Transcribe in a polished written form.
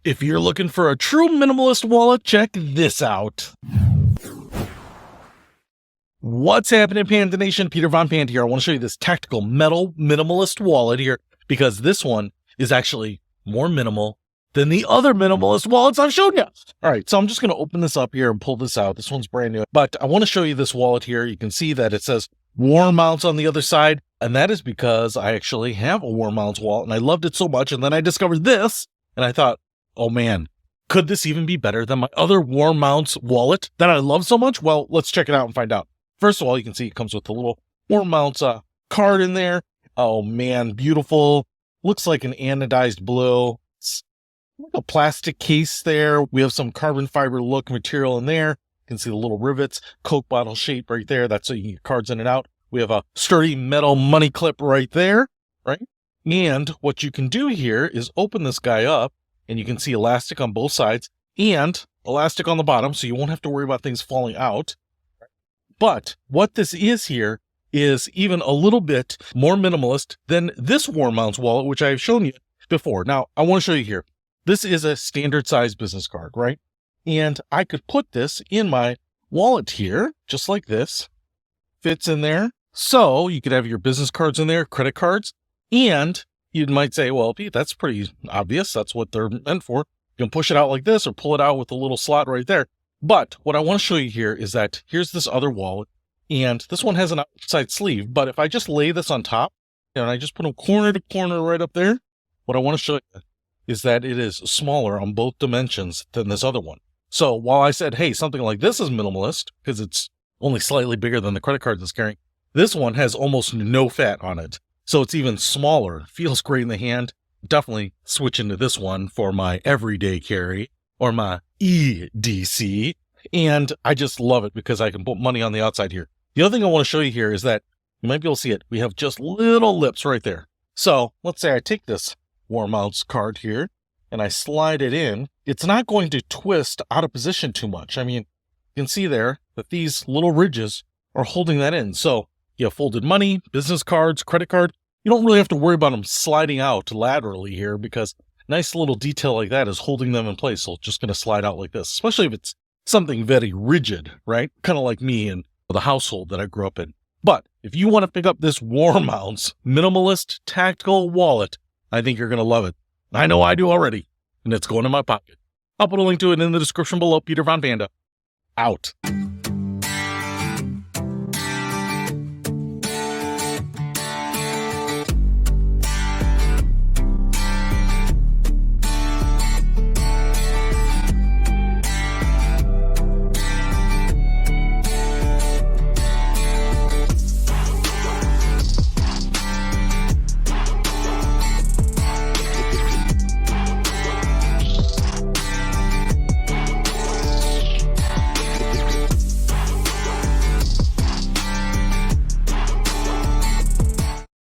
If you're looking for a true minimalist wallet, check this out. What's happening, Panda Nation? Peter Von Panda here. I want to show you this tactical metal minimalist wallet here because this one is actually more minimal than the other minimalist wallets I've shown you. All right, so I'm just going to open this up here and pull this out. This one's brand new, but I want to show you this wallet here. You can see that it says Warmounts on the other side, and that is because I actually have a Warmounts wallet, and I loved it so much, and then I discovered this, and I thought, oh man, could this even be better than my other Warmounts wallet that I love so much? Well, let's check it out and find out. First of all, you can see it comes with a little Warmounts card in there. Oh man, beautiful. Looks like an anodized blue. It's like a plastic case there. We have some carbon fiber look material in there. You can see the little rivets, Coke bottle shape right there. That's so you can get cards in and out. We have a sturdy metal money clip right there, right? And what you can do here is open this guy up, and you can see elastic on both sides and elastic on the bottom, so you won't have to worry about things falling out. But what this is here is even a little bit more minimalist than this Warmounts wallet, which I've shown you before. Now, I want to show you here. This is a standard size business card, right? And I could put this in my wallet here, just like this. Fits in there. So you could have your business cards in there, credit cards, and you might say, well, Pete, that's pretty obvious. That's what they're meant for. You can push it out like this or pull it out with a little slot right there. But what I want to show you here is that here's this other wallet, and this one has an outside sleeve. But if I just lay this on top, and I just put them corner to corner right up there, what I want to show you is that it is smaller on both dimensions than this other one. So while I said, hey, something like this is minimalist because it's only slightly bigger than the credit card it's carrying, this one has almost no fat on it. So it's even smaller. Feels great in the hand. Definitely switch into this one for my everyday carry or my EDC. And I just love it because I can put money on the outside here. The other thing I want to show you here is that you might be able to see it. We have just little lips right there. So let's say I take this Warmounts card here and I slide it in. It's not going to twist out of position too much. I mean, you can see there that these little ridges are holding that in. So you have folded money, business cards, credit card. You don't really have to worry about them sliding out laterally here because nice little detail like that is holding them in place. So it's just going to slide out like this, especially if it's something very rigid, right? Kind of like me and the household that I grew up in. But if you want to pick up this Warmounts minimalist tactical wallet, I think you're going to love it. I know I do already, and it's going in my pocket. I'll put a link to it in the description below. Peter Von Vanda, out.